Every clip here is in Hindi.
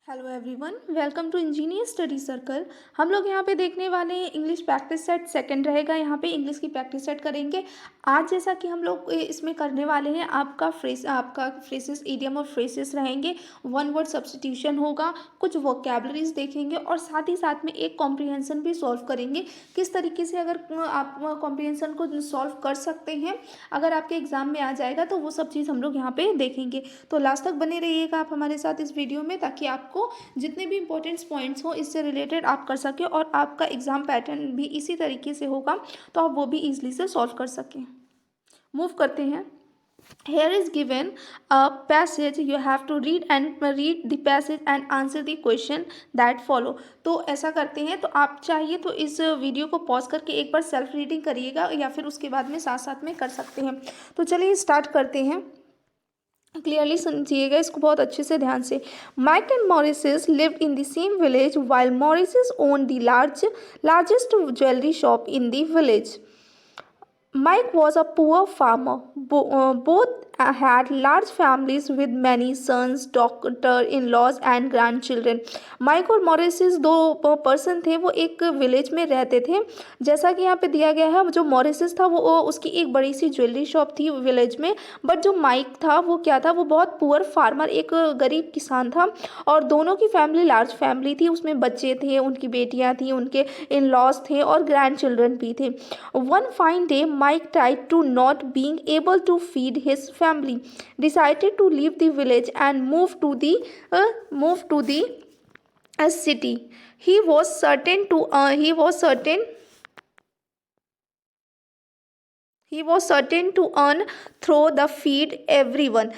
Hello everyone, welcome to engineer study circle. हम लोग यहाँ पे देखने वाले हैं इंग्लिश प्रैक्टिस सेट सेकंड रहेगा। यहाँ पे इंग्लिश की प्रैक्टिस सेट करेंगे आज। जैसा कि हम लोग इसमें करने वाले हैं, आपका फ्रेसेस, इडियम और फ्रेसेस रहेंगे। वन वर्ड सब्स्टिट्यूशन होगा, कुछ वोकैबलरीज देखेंगे और साथ ही साथ में एक कॉम्प्रिहेंसन भी सॉल्व करेंगे। किस तरीके से अगर आप कॉम्प्रिहेंसन को सॉल्व कर सकते हैं, अगर आपके एग्जाम में आ जाएगा तो वो सब चीज़ हम लोग यहाँ पे देखेंगे। तो लास्ट तक बने रहिएगा आप हमारे साथ इस वीडियो में, ताकि आपको जितने भी इंपॉर्टेंट पॉइंट्स हो इससे रिलेटेड आप कर सकें और आपका एग्जाम पैटर्न भी इसी तरीके से होगा, तो आप वो भी इजीली से सॉल्व कर सकें। मूव करते हैं। Here is given a passage. You have to read the passage and answer the question that follow. तो ऐसा करते हैं, तो आप चाहिए तो इस वीडियो को पॉज करके एक बार सेल्फ रीडिंग करिएगा या फिर उसके बाद में साथ साथ में कर सकते हैं। तो चलिए स्टार्ट करते हैं। क्लियरली समझिएगा इसको बहुत अच्छे से, ध्यान से। Mike and Morrises lived in the same village while Morrises owned the largest jewelry shop in the village. Mike was a poor farmer. Both had large families with many sons, daughter-in-laws and grandchildren. Mike और मॉरिसेस दो पर्सन थे, वो एक विलेज में रहते थे। जैसा कि यहाँ पे दिया गया है, जो मॉरिसेस था वो उसकी एक बड़ी सी ज्वेलरी शॉप थी विलेज में। बट जो माइक था वो क्या था, वो बहुत पुअर फार्मर, एक गरीब किसान था। और दोनों की फैमिली लार्ज फैमिली थी, उसमें बच्चे थे, उनकी बेटियाँ थी, उनके इन लॉज थे और ग्रैंड चिल्ड्रन भी थे। One fine day Mike tried to not being able to feed his family, decided to leave the village and move to the city. He was certain to earn through the feed everyone.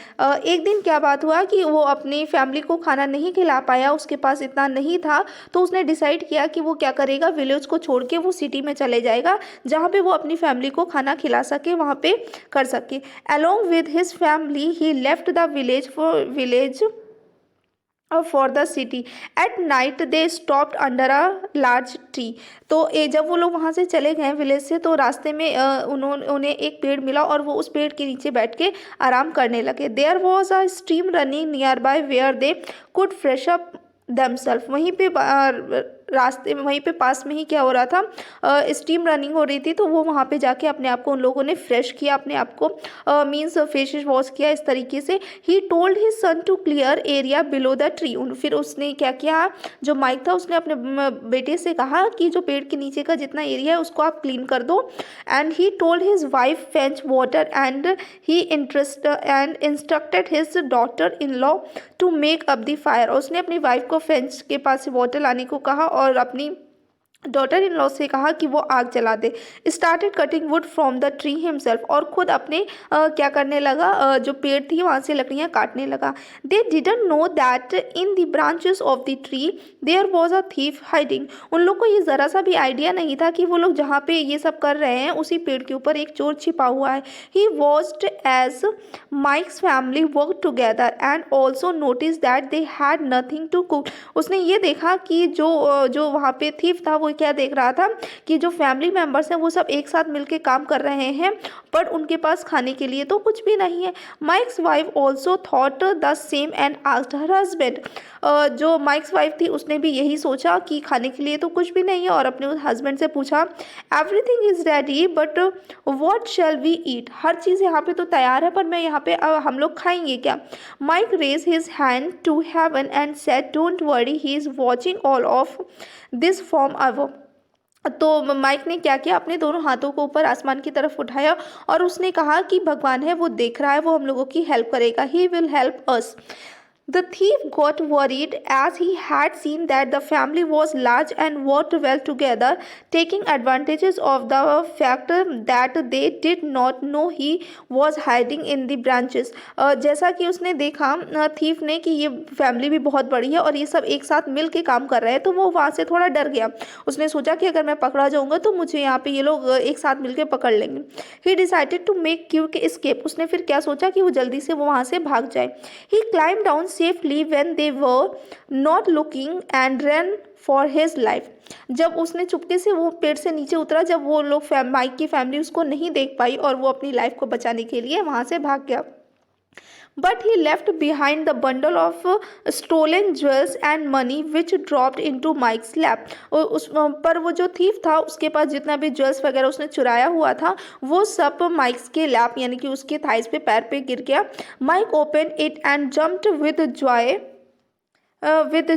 एक दिन क्या बात हुआ कि वो अपनी फैमिली को खाना नहीं खिला पाया, उसके पास इतना नहीं था। तो उसने डिसाइड किया कि वो क्या करेगा, विलेज को छोड़ के वो सिटी में चले जाएगा, जहाँ पे वो अपनी फैमिली को खाना खिला सके, वहाँ पे कर सके। Along with his family, he left the village for the city. At night they stopped under a large tree. तो जब वो लोग वहाँ से चले गए विलेज से, तो रास्ते में उन्हें एक पेड़ मिला और वो उस पेड़ के नीचे बैठ के आराम करने लगे। There was a stream running nearby where they could fresh up themselves. वहीं पे रास्ते में, वहीं पे पास में ही क्या हो रहा था, स्टीम रनिंग हो रही थी। तो वो वहाँ पे जाके अपने आप को उन लोगों ने फ्रेश किया, अपने आप को मीन्स फेस वॉश किया इस तरीके से। He told his son to clear area below the tree. फिर उसने क्या किया, जो माइक था उसने अपने बेटे से कहा कि जो पेड़ के नीचे का जितना एरिया है उसको आप क्लीन कर दो। And he told his wife fetch water and he instructed his daughter in law to make up the fire. उसने अपनी वाइफ को फेंच के पास से वाटर लाने को कहा और अपनी डॉटर इन लॉ से कहा कि वो आग जला दे। Started cutting wood from the tree himself. और खुद अपने क्या करने लगा, जो पेड़ थी वहाँ से लकड़ियाँ काटने लगा। They didn't know that in the branches of the tree there was a thief hiding. उन लोग को ये ज़रा सा भी आइडिया नहीं था कि वो लोग जहाँ पे ये सब कर रहे हैं उसी पेड़ के ऊपर एक चोर छिपा हुआ है। He watched as Mike's family work together and also notice that they had nothing to cook. उसने ये देखा कि जो वहाँ पे थीफ था वो क्या देख रहा था कि जो फैमिली मेंबर्स हैं वो सब एक साथ मिलके काम कर रहे हैं, पर उनके पास खाने के लिए तो कुछ भी नहीं है। Mics wife also thought the same and asked her husband. जो माइक्स वाइफ थी उसने भी यही सोचा कि खाने के लिए तो कुछ भी नहीं है, और अपने हस्बैंड से पूछा everything is ready but what shall we eat. हर चीज़ यहाँ पे तो तैयार है, पर मैं यहाँ पे हम लोग खाएंगे क्या। Mike raise his hand to heaven and said don't worry, he is watching all of this from above. तो माइक ने क्या किया, अपने दोनों हाथों को ऊपर आसमान की तरफ उठाया और उसने कहा कि भगवान है, वो देख रहा है, वो हम लोगों की हेल्प करेगा। ही will help us. The thief got worried as he had seen that the family was large and worked well together, taking advantages of the fact that they did not know he was hiding in the branches. जैसा कि उसने देखा थीफ ने कि ये फैमिली भी बहुत बड़ी है और ये सब एक साथ मिल के काम कर रहे हैं, तो वो वहाँ से थोड़ा डर गया। उसने सोचा कि अगर मैं पकड़ा जाऊँगा तो मुझे यहाँ पे ये लोग एक साथ मिल के पकड़ लेंगे। He decided to make quick escape. उसने फिर क्या सोचा कि वो जल्दी से वो वहाँ से भाग जाए। He climbed down safely when they were not looking and ran for his life. जब उसने चुपके से वो पेड़ से नीचे उतरा, जब वो लोग माइक की फैमिली उसको नहीं देख पाई, और वो अपनी लाइफ को बचाने के लिए वहाँ से भाग गया। but he left behind the bundle of stolen jewels and money which dropped into Mike's lap. और उस पर वो जो थीफ था उसके पास जितना भी ज्वेल्स वगैरह उसने चुराया हुआ था वो सब माइक्स के लैप यानी कि उसके थाइस पे पैर पे गिर गया. Mike open it and jumped with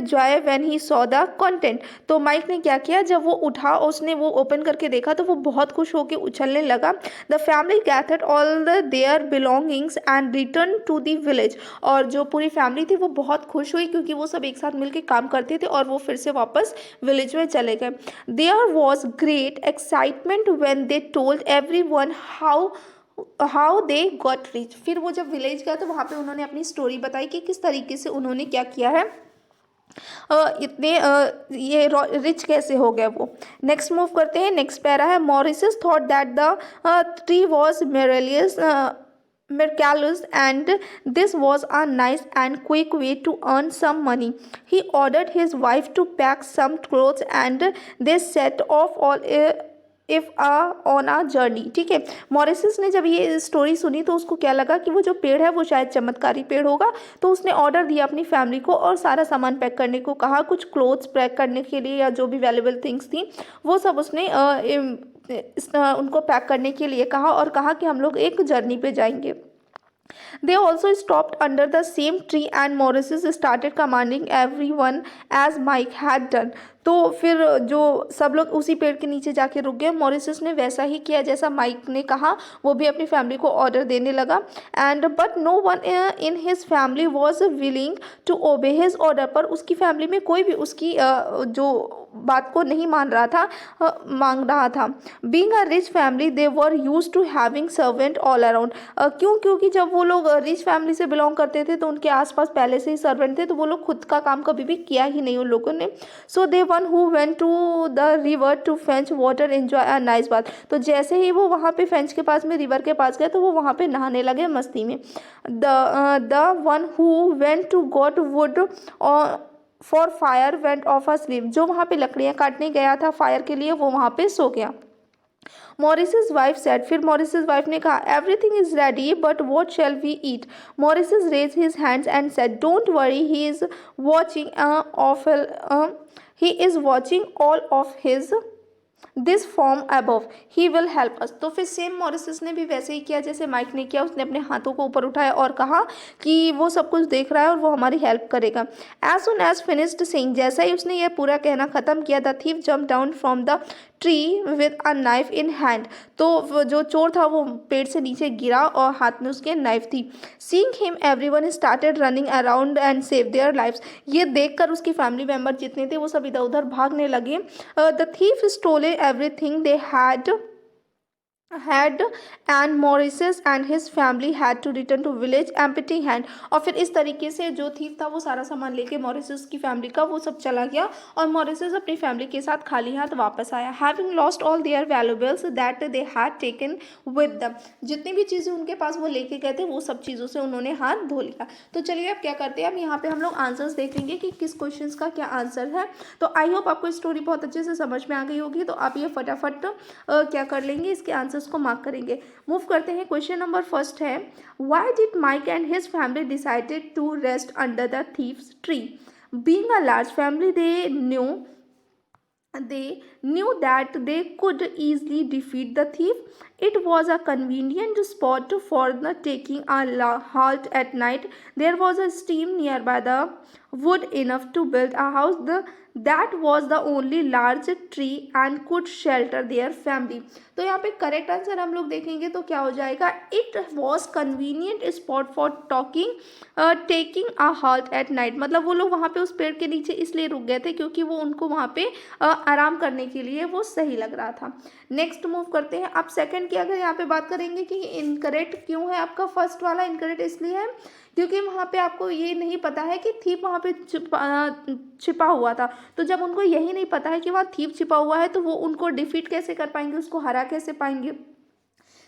joy when he saw the content. तो माइक ने क्या किया, जब वो उठा और उसने वो ओपन करके देखा तो वो बहुत खुश होकर उछलने लगा. The family gathered all their belongings and return to the village. और जो पूरी फैमिली थी वो बहुत खुश हुई क्योंकि वो सब एक साथ मिलकर काम करते थे और वो फिर से वापस विलेज में चले गए. There was great excitement when they told everyone how they got rich. फिर वो जब विलेज गया तो वहाँ पे उन्होंने अपनी स्टोरी बताई कि किस तरीके से उन्होंने क्या किया है, इतने ये रिच कैसे हो गए वो. नेक्स्ट मूव करते हैं. नेक्स्ट पैरा है Mauritius thought that the tree was miraculous and this was a nice and quick way to earn some money. He ordered his wife to pack some clothes and they set off all off on a journey. ठीक है, मॉरिसस ने जब ये स्टोरी सुनी तो उसको क्या लगा कि वो जो पेड़ है वो शायद चमत्कारी पेड़ होगा. तो उसने ऑर्डर दिया अपनी फैमिली को और सारा सामान पैक करने को कहा. कुछ क्लोथ्स पैक करने के लिए या जो भी वैल्यूएबल थिंग्स थी वो सब उसने उनको पैक करने के लिए कहा और कहा कि हम लोग एक जर्नी पे जाएंगे. They also stopped under the same tree and Morris started commanding everyone as Mike had done. तो फिर जो सब लोग उसी पेड़ के नीचे जाके रुक गए. मॉरिसस ने वैसा ही किया जैसा माइक ने कहा. वो भी अपनी फैमिली को ऑर्डर देने लगा. And but no one in his family was willing to obey his order. पर उसकी फैमिली में कोई भी उसकी जो बात को नहीं मान रहा था, मांग रहा था. Being a rich family they were use to having servant all around. क्योंकि जब वो लोग रिच फैमिली से बिलोंग करते थे तो उनके आसपास पहले से ही सर्वेंट थे, तो वो लोग खुद का काम कभी भी किया ही नहीं उन लोगों ने. So they one who went to the river to fetch water enjoy a nice bath. तो जैसे ही वो वहाँ पे फेंच के पास में रिवर के पास गए तो वो वहाँ पे नहाने लगे मस्ती में. The one who went to got wood for fire went off a sleep. जो वहाँ पे लकड़ियाँ काटने गया था फायर के लिए वो वहाँ पे सो गया. Morris's wife said. फिर मॉरिसस वाइफ ने कहा everything is ready but what shall we eat. Morris raise his hands and said don't worry he is watching all of his this form above he will help us. तो फिर सेम मॉरिसस ने भी वैसे ही किया जैसे माइक ने किया. उसने अपने हाथों को ऊपर उठाया और कहा कि वो सब कुछ देख रहा है और वो हमारी हेल्प करेगा. As soon as finished saying, जैसा ही उसने ये पूरा कहना ख़त्म किया, the thief jump down from the tree with a knife in hand. तो जो चोर था वो पेड़ से नीचे गिरा और हाथ में उसके नाइफ थी. Seeing him everyone started running around and save their lives. ये देखकर उसकी फैमिली मेम्बर जितने थे वो सब इधर उधर भागने लगे. The thief stole everything they had and Morris and his family had to return to village empty hand. और फिर इस तरीके से जो थीफ था वो सारा सामान लेके मॉरिसस की फैमिली का वो सब चला गया और मॉरिसस अपनी फैमिली के साथ खाली हाथ वापस आया. Having lost all their valuables that they had taken with them. जितनी भी चीज़ें उनके पास वो लेके गए थे वो सब चीज़ों से उन्होंने हाथ धो लिया. तो चलिए अब क्या करते हैं, अब यहाँ पे हम लोग आंसर्स देख लेंगे कि किस क्वेश्चन का क्या आंसर है. तो आई होप आपको स्टोरी बहुत अच्छे से समझ में आ गई होगी. तो आप ये फटाफट क्या कर लेंगे, इसके आंसर्स को मार्क करेंगे. मूव करते हैं. क्वेश्चन नंबर फर्स्ट है why did Mike and his family decided to rest under the thieves tree. Being a large family they knew that they could easily defeat the thief. It was a convenient spot for the taking a halt at night. There was a stream nearby the wood enough to build a house. That was the only large tree and could shelter their family. तो यहाँ पे करेक्ट आंसर हम लोग देखेंगे तो क्या हो जाएगा, it was convenient spot for taking a halt at night. मतलब वो लोग वहाँ पे उस पेड़ के नीचे इसलिए रुक गए थे क्योंकि वो उनको वहाँ पे आराम करने के लिए वो सही लग रहा था. नेक्स्ट मूव करते हैं. आप सेकंड की अगर यहाँ पे बात करेंगे कि इनकरेक्ट क्यों है, आपका फर्स्ट वाला इनकरेक्ट इसलिए है क्योंकि वहाँ पे आपको ये नहीं पता है कि थीप वहाँ पे छिपा हुआ था. तो जब उनको यही नहीं पता है कि वहाँ थीप छिपा हुआ है तो वो उनको डिफीट कैसे कर पाएंगे, उसको हरा कैसे पाएंगे.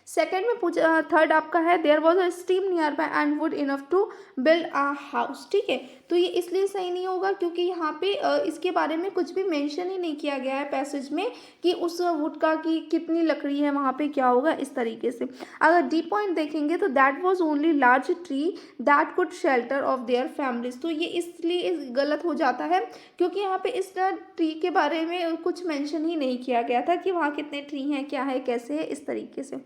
सेकेंड में पूछा, थर्ड आपका है there was a stream nearby and wood enough to build a house. ठीक है, तो ये इसलिए सही नहीं होगा क्योंकि यहाँ पे इसके बारे में कुछ भी मेंशन ही नहीं किया गया है पैसेज में कि उस वुड का की कितनी लकड़ी है, वहाँ पे क्या होगा इस तरीके से। अगर डी पॉइंट देखेंगे तो that was only large tree that could shelter of their families. तो ये इसलिए गलत हो जाता है क्योंकि यहाँ पे इस ट्री के बारे में कुछ मेंशन ही नहीं किया गया था कि वहाँ कितने ट्री हैं, क्या है, कैसे है, इस तरीके से।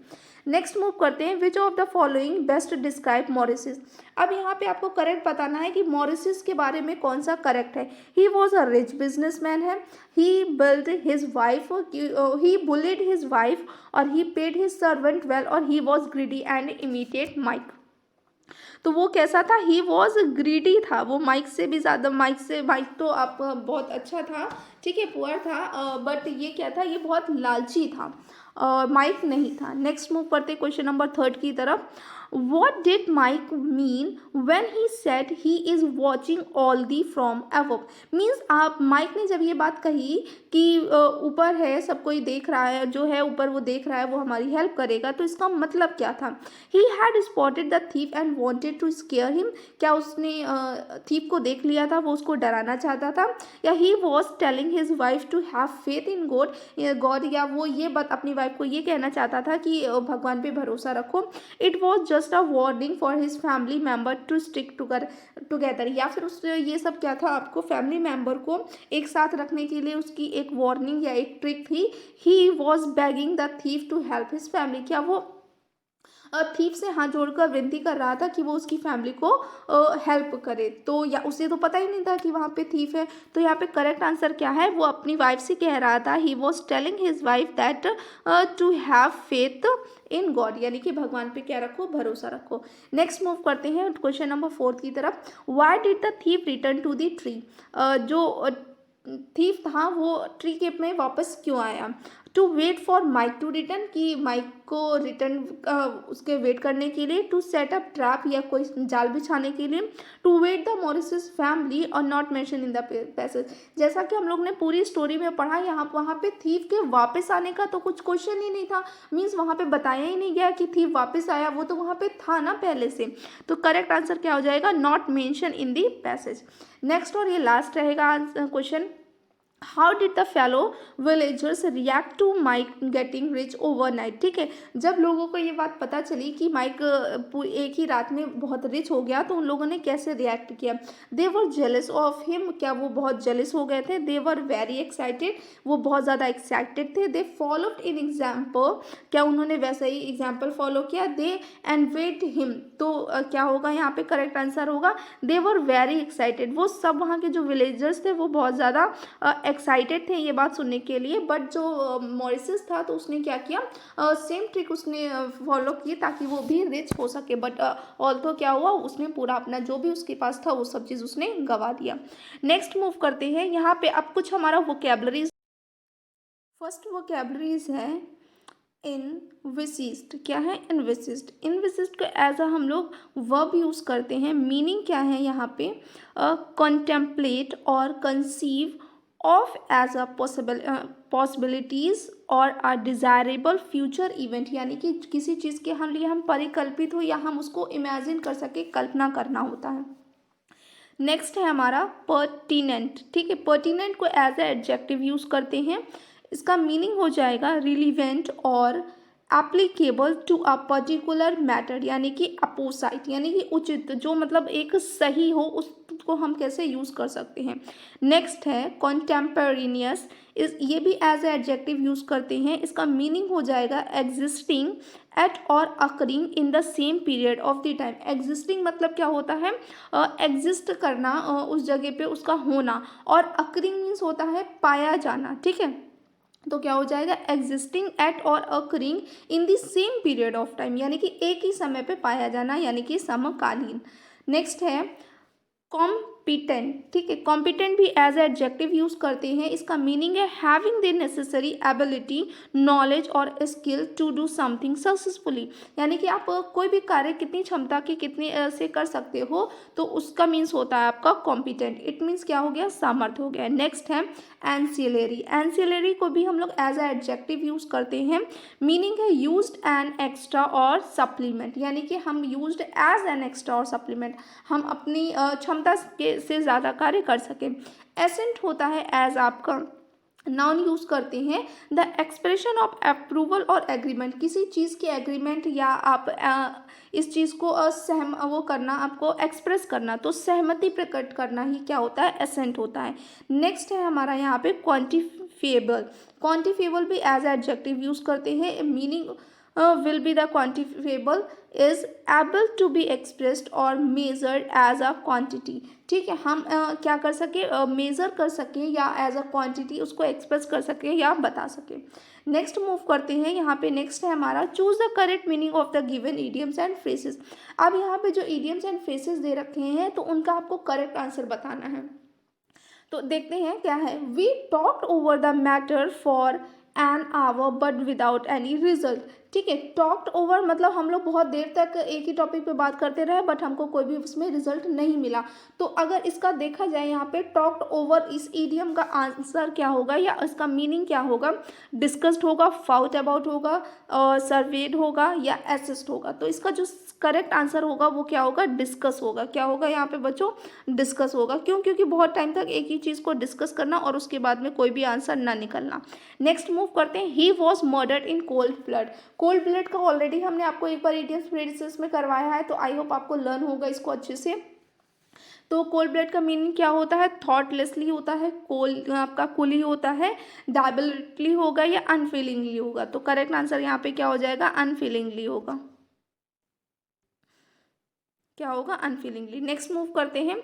नेक्स्ट मूव करते हैं, which of the following best describe Mauritius. अब यहाँ पे आपको करेक्ट बताना है कि मॉरिसिस के बारे में कौन सा करेक्ट है। He was a rich businessman है, he build his wife, he build his wife, और he paid his servant well, और he was greedy and imitate Mike. तो वो कैसा था, ही वॉज ग्रीडी था, वो माइक से भी ज़्यादा, माइक तो आप बहुत अच्छा था, ठीक है, पुअर था, बट ये क्या था, ये बहुत लालची था, माइक नहीं था। नेक्स्ट मूव करते क्वेश्चन नंबर 3 की तरफ। What did Mike mean when he said he is watching all the from above? Means आप माइक ने जब ये बात कही कि ऊपर है, सब कोई देख रहा है, जो है ऊपर वो देख रहा है, वो हमारी हेल्प करेगा, तो इसका मतलब क्या था। He had spotted the thief and wanted to scare him। क्या उसने थीप को देख लिया था, वो उसको डराना चाहता था, या he was telling his wife to have faith in God, या वो ये बात अपनी वाइफ को ये कहना चाहता था कि भगवान पे भरोसा रखो। It was just a warning for his family member to stick together, या फिर उस ये सब क्या था, आपको फैमिली मेंबर को एक साथ रखने के लिए उसकी एक वार्निंग या एक ट्रिक थी। He was begging the thief to help his family। क्या वो थीफ से हाथ जोड़कर विनती कर रहा था कि वो उसकी फैमिली को हेल्प करे। तो या उसे तो पता ही नहीं था कि वहाँ पे थीफ है। तो यहाँ पे करेक्ट आंसर क्या है, वो अपनी वाइफ से कह रहा था, he was telling his wife that to have faith in God, यानी कि भगवान पे क्या रखो, भरोसा रखो। नेक्स्ट मूव करते हैं क्वेश्चन नंबर 4 की तरफ। Why did the thief return to the tree. जो थीफ था वो ट्री के में वापस क्यों आया। To wait for Mike to return, कि माइक को रिटर्न उसके वेट करने के लिए। टू सेट अप ट्रैप, या कोई जाल बिछाने के लिए। To wait the Morrises family और not mention in the passage. जैसा कि हम लोग ने पूरी स्टोरी में पढ़ा, यहाँ वहाँ पे थीफ के वापस आने का तो कुछ क्वेश्चन ही नहीं था, मीन्स वहाँ पे बताया ही नहीं गया कि थीफ वापस आया, वो तो वहाँ पे था ना पहले से। तो करेक्ट आंसर क्या हो जाएगा, not mention in the passage. Next और ये लास्ट रहेगा question. How did the fellow villagers react to Mike getting rich overnight. ठीक है, जब लोगों को ये बात पता चली कि माइक एक ही रात में बहुत रिच हो गया, तो उन लोगों ने कैसे रिएक्ट किया। दे वर जेलस ऑफ हिम, क्या वो बहुत जेलस हो गए थे। दे वर वेरी एक्साइटेड, वो बहुत ज़्यादा एक्साइटेड थे। दे फॉलोड इन एग्जाम्पल, क्या उन्होंने वैसा ही एग्जाम्पल फॉलो किया। दे एनवेड हिम, तो क्या होगा यहाँ पे करेक्ट आंसर होगा दे वर वेरी एक्साइटेड। वो सब वहाँ के जो विलेजर्स थे वो बहुत ज़्यादा एक्साइटेड थे ये बात सुनने के लिए। बट जो मॉरिसिस था तो उसने क्या किया, सेम ट्रिक उसने फॉलो की ताकि वो भी रिच हो सके। बट ऑल्थो क्या हुआ, उसने पूरा अपना जो भी उसके पास था वो सब चीज़ उसने गवा दिया। नेक्स्ट मूव करते हैं, यहाँ पे अब कुछ हमारा वोकेबलरीज। फर्स्ट वोकेबलरीज है इनविसिस्ट। क्या है, इनविसिस्ट। इनविसिस्ट को एज अ हम लोग वर्ब यूज़ करते हैं। मीनिंग क्या है यहाँ पे, कॉन्टेम्पलेट और conceive of as a possibilities और अ डिज़ायरेबल फ्यूचर इवेंट, यानी कि किसी चीज़ के हम लिए हम परिकल्पित हो या हम उसको इमेजिन कर सके, कल्पना करना होता है। नेक्स्ट है हमारा पर्टिनेंट। ठीक है, पर्टिनेंट को एज ए एडजेक्टिव यूज़ करते हैं। इसका मीनिंग हो जाएगा रिलीवेंट और applicable to a particular matter, यानी कि अपोसाइट, यानी कि उचित, जो मतलब एक सही हो, उसको हम कैसे यूज़ कर सकते हैं। नेक्स्ट है कॉन्टेम्परेनियस। ये भी एज ए एडजेक्टिव यूज़ करते हैं। इसका मीनिंग हो जाएगा एग्जिस्टिंग एट और occurring in the same period of the time. Existing मतलब क्या होता है, एग्जिस्ट करना, उस जगह पे उसका होना, और अकरिंग मीन्स होता है पाया जाना। ठीक है, तो क्या हो जाएगा, एग्जिस्टिंग एट और occurring in the same period of time, यानी कि एक ही समय पे पाया जाना, यानी कि समकालीन। नेक्स्ट है कॉम्पिटेंट। ठीक है, कॉम्पिटेंट भी एज एडजेक्टिव यूज़ करते हैं। इसका मीनिंग है having the necessary ability, knowledge और skill to do something successfully, यानी कि आप कोई भी कार्य कितनी क्षमता के कितने से कर सकते हो, तो उसका मीन्स होता है आपका कॉम्पिटेंट। इट मीन्स क्या हो गया, सामर्थ्य हो गया। नेक्स्ट है एंसिलरी। एंसिलरी को भी हम लोग एज ए एडजेक्टिव यूज़ करते हैं। मीनिंग है यूज्ड एन एक्स्ट्रा और सप्लीमेंट, यानी कि हम यूज्ड एज एन एक्स्ट्रा और सप्लीमेंट, हम अपनी क्षमता के से ज़्यादा कार्य कर सके। एसेंट होता है एज आपका नाउन यूज़ करते हैं द एक्सप्रेशन ऑफ अप्रूवल और एग्रीमेंट, किसी चीज़ की एग्रीमेंट या आप इस चीज़ को वो करना, आपको एक्सप्रेस करना, तो सहमति प्रकट करना ही क्या होता है, एसेंट होता है। नेक्स्ट है हमारा यहाँ पे क्वांटिफिएबल। क्वांटिफिएबल भी एज एडजेक्टिव यूज़ करते हैं, meaning will be the quantifiable is able to be expressed or measured as a quantity। ठीक है, हम क्या कर सके, मेज़र कर सकें या एज अ क्वांटिटी उसको एक्सप्रेस कर सकें या बता सकें। नेक्स्ट मूव करते हैं, यहाँ पे नेक्स्ट है हमारा choose the correct meaning of the given idioms and phrases. अब यहाँ पे जो इडियम्स एंड फ्रेसेस दे रखे हैं तो उनका आपको करेक्ट आंसर बताना है। तो देखते हैं क्या है। We talked over the matter for an hour but without any result. ठीक है, टॉक्ड ओवर मतलब हम लोग बहुत देर तक एक ही टॉपिक पे बात करते रहे बट हमको कोई भी उसमें रिजल्ट नहीं मिला। तो अगर इसका देखा जाए यहाँ पे टॉक्ड ओवर, इस इडियम का आंसर क्या होगा या इसका मीनिंग क्या होगा, डिस्कस्ड होगा, फाउट अबाउट होगा, सर्वेड होगा या एसेस्ड होगा। तो इसका जो करेक्ट आंसर होगा वो क्या होगा, डिस्कस होगा। क्या होगा यहाँ पे बच्चों, डिस्कस होगा। क्यों? क्योंकि बहुत टाइम तक एक ही चीज़ को डिस्कस करना और उसके बाद में कोई भी आंसर ना निकलना। नेक्स्ट मूव करते हैं, he was murdered in cold blood. Cold blood का ऑलरेडी हमने आपको एक बार इडियम्स फ्रेजेस में करवाया है, तो आई होप आपको लर्न होगा इसको अच्छे से। तो कोल्ड ब्लड का मीनिंग क्या होता है, थॉटलेसली होता है, आपका कूली होता है, डायबलिटली होगा या अनफीलिंगली होगा। तो करेक्ट आंसर यहाँ पे क्या हो जाएगा, अनफीलिंगली होगा। क्या होगा, अनफीलिंगली। नेक्स्ट मूव करते हैं,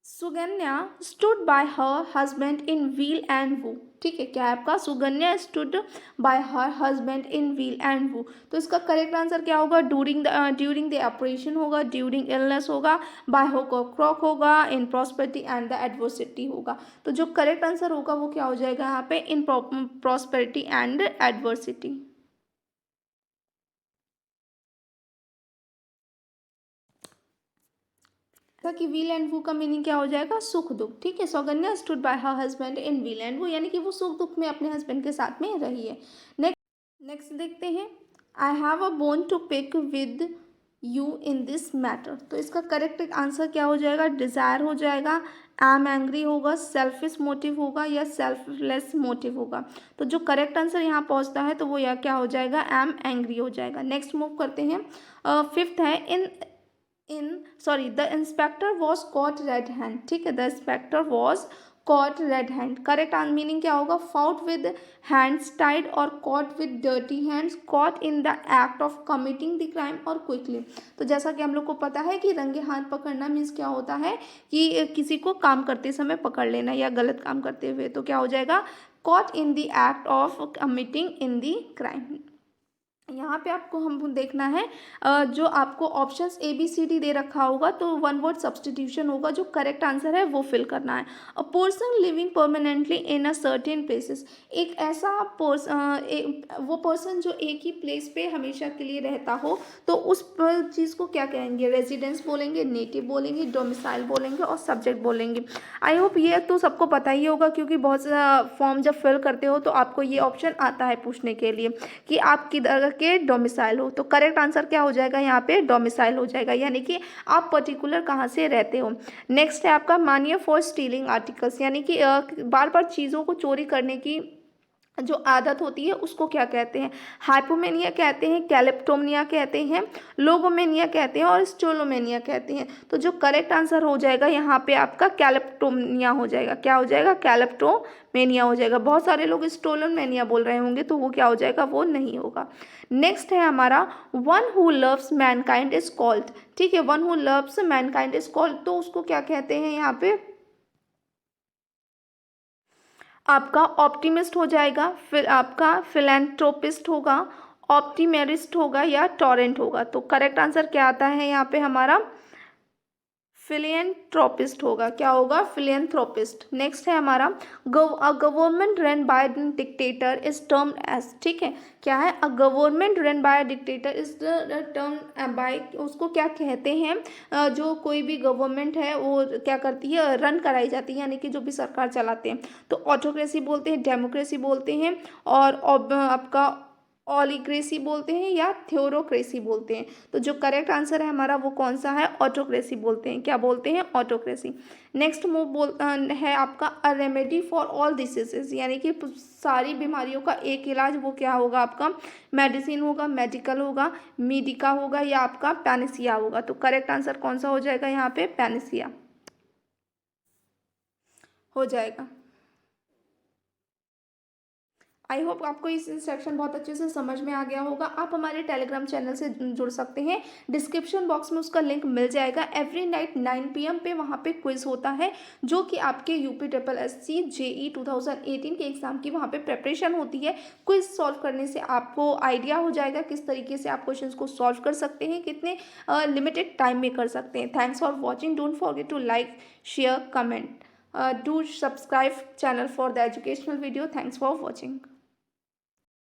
Suganya stood by her husband in weal and woe. ठीक है, क्या है आपका, Suganya stood by her husband in weal and woe. तो इसका करेक्ट आंसर क्या होगा, ड्यूरिंग द ऑपरेशन होगा, ड्यूरिंग इलनेस होगा, बाय होक और क्रॉक होगा, in prosperity and the adversity होगा। तो जो करेक्ट आंसर होगा वो क्या हो जाएगा यहाँ पे, इन प्रॉस्पेरिटी एंड एडवर्सिटी। कि व्हील एंड वू का मीनिंग क्या हो जाएगा, सुख दुख। ठीक है, सौगन्या stood by her husband in weal and woe, यानी कि वो सुख दुख में अपने हस्बैंड के साथ में रही है। नेक्स्ट देखते हैं, I have a bone to pick with you in this matter. तो इसका करेक्ट आंसर क्या हो जाएगा, डिज़ायर हो जाएगा, एम एंग्री होगा, सेल्फिश मोटिव होगा या सेल्फलेस मोटिव होगा। तो जो करेक्ट आंसर यहाँ पहुँचता है तो वो यह क्या हो जाएगा, एम एंग्री हो जाएगा। नेक्स्ट मूव करते हैं, फिफ्थ है, the inspector was caught red hand. ठीक है, the inspector was caught red hand. Correct meaning क्या होगा, फाउट विद हैंड्स टाइड और caught with dirty hands, cot in the act of committing the crime और क्विकली। तो जैसा कि हम लोग को पता है कि रंगे हाथ पकड़ना मीन्स क्या होता है कि किसी को काम करते समय पकड़ लेना या गलत काम करते हुए। तो क्या हो जाएगा, caught in the act of committing in the crime. यहाँ पे आपको हम देखना है, जो आपको options A B C D दे रखा होगा तो वन वर्ड सब्सटीट्यूशन होगा, जो करेक्ट आंसर है वो फिल करना है। A person living permanently in a certain places, एक ऐसा वो पर्सन जो एक ही प्लेस पे हमेशा के लिए रहता हो, तो उस चीज़ को क्या कहेंगे, रेजिडेंस बोलेंगे, नेटिव बोलेंगे, डोमिसाइल बोलेंगे और सब्जेक्ट बोलेंगे। आई होप ये तो सबको पता ही होगा, क्योंकि बहुत सा फॉर्म जब फिल करते हो तो आपको ये ऑप्शन आता है पूछने के लिए कि आप किधर के डोमिसाइल हो। तो करेक्ट आंसर क्या हो जाएगा, यहाँ पे डोमिसाइल हो जाएगा, यानी कि आप पर्टिकुलर कहाँ से रहते हो। नेक्स्ट है आपका मानिया फॉर स्टीलिंग आर्टिकल्स, यानी कि बार बार चीज़ों को चोरी करने की जो आदत होती है उसको क्या कहते हैं, हाइपोमेनिया कहते हैं, कैलेप्टोमनिया कहते हैं, लोगोमेनिया कहते हैं और स्टोलोमेनिया कहते हैं। तो जो करेक्ट आंसर हो जाएगा यहाँ पे आपका कैलेप्टोमनिया हो जाएगा। क्या हो जाएगा, कैलेप्टोमेनिया हो जाएगा। बहुत सारे लोग स्टोलोमेनिया बोल रहे होंगे तो वो क्या हो जाएगा, वो नहीं होगा। नेक्स्ट है हमारा, one who loves Mankind is called. ठीक है, one who loves Mankind is called, तो उसको क्या कहते हैं यहाँ पे, आपका ऑप्टिमिस्ट हो जाएगा, फिर आपका फिलैंथ्रोपिस्ट होगा, ऑप्टिमेरिस्ट होगा या टॉरेंट होगा। तो करेक्ट आंसर क्या आता है यहाँ पे हमारा, फिलियंथ्रोपिस्ट होगा। क्या होगा, फिलियंथ्रोपिस्ट। नेक्स्ट है हमारा, government run by dictator is term as. ठीक है, क्या है, a government run by dictator is term by, उसको क्या कहते हैं, जो कोई भी गवर्नमेंट है वो क्या करती है, रन कराई जाती है, यानी कि जो भी सरकार चलाते हैं। तो ऑटोक्रेसी बोलते हैं, डेमोक्रेसी बोलते हैं और आपका ऑलिग्रेसी बोलते हैं या थ्योरोक्रेसी बोलते हैं। तो जो करेक्ट आंसर है हमारा वो कौन सा है, ऑटोक्रेसी बोलते हैं। क्या बोलते हैं, ऑटोक्रेसी। नेक्स्ट है आपका a remedy for all diseases, यानी कि सारी बीमारियों का एक इलाज, वो क्या होगा आपका, मेडिसिन होगा, मेडिकल होगा, मेडिका होगा या आपका पैनेसिया होगा। तो करेक्ट आंसर कौन सा हो जाएगा यहाँ पे, पैनेसिया हो जाएगा। आई होप आपको इस सेक्शन बहुत अच्छे से समझ में आ गया होगा। आप हमारे टेलीग्राम चैनल से जुड़ सकते हैं, डिस्क्रिप्शन बॉक्स में उसका लिंक मिल जाएगा। एवरी नाइट 9 PM पे वहाँ पे क्विज होता है, जो कि आपके UPSSC JE 2018 के एग्जाम की वहाँ पे प्रिपरेशन होती है। क्विज सॉल्व करने से आपको आइडिया हो जाएगा किस तरीके से आप क्वेश्चंस को सॉल्व कर सकते हैं, कितने लिमिटेड टाइम में कर सकते हैं। Thanks for watching, don't forget to like, share, comment, do subscribe channel for the educational video. Thanks for watching.